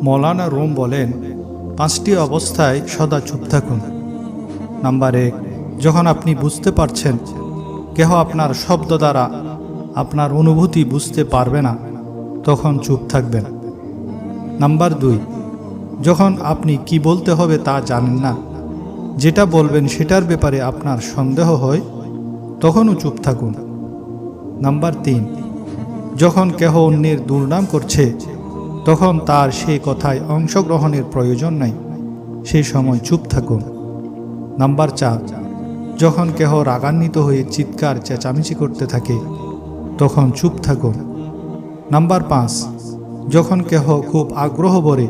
মৌলানা room বলেন, 5টি অবস্থায় সদা চুপ থাকুন। নাম্বার 1, যখন আপনি বুঝতে পারছেন কেহ আপনার শব্দ দ্বারা আপনার অনুভূতি বুঝতে পারবে না, তখন চুপ থাকবেন। নাম্বার 2, যখন আপনি কি বলতে হবে তা জানেন না, যেটা বলবেন সেটার ব্যাপারে আপনার সন্দেহ হয়, তখনও চুপ থাকুন। নাম্বার 3, যখন কেহ অন্যের দুর্নাম করছে, তখন তার সেই কথায় অংশগ্রহণের প্রয়োজন নাই, সেই সময় চুপ থাকুন। নাম্বার 4, যখন কেহ রাগান্বিত হয়ে চিৎকার চেঁচামেচি করতে থাকে, তখন চুপ থাকুন। নাম্বার 5, যখন কেহ খুব আগ্রহ ভরে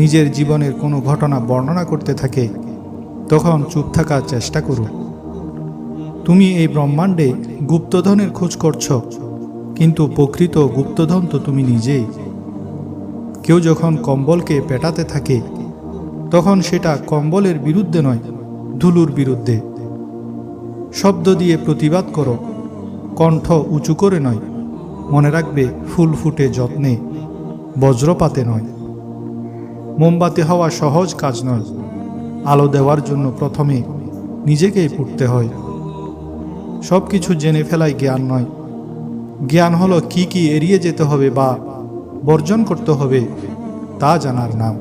নিজের জীবনের কোনো ঘটনা বর্ণনা করতে থাকে, তখন চুপ থাকার চেষ্টা করুন। তুমি এই ব্রহ্মাণ্ডে গুপ্তধনের খোঁজ করছ, কিন্তু প্রকৃত গুপ্তধন তো তুমি নিজেই। কেউ যখন কম্বলকে পেটাতে থাকে, তখন সেটা কম্বলের বিরুদ্ধে নয়, ধুলোর বিরুদ্ধে। শব্দ দিয়ে প্রতিবাদ করো, কণ্ঠ উঁচু করে নয়। মনে রাখবে, ফুল ফুটে যত্নে, বজ্রপাতে নয়। মোমবাতি হওয়া সহজ কাজ নয়। আলো দেওয়ার জন্য প্রথমে নিজেকেই পুড়তে হয়। সব কিছু জেনে ফেলাই জ্ঞান নয়। জ্ঞান হলো কি কি এড়িয়ে যেতে হবে বা বর্জন করতে হবে তা জানার নাম।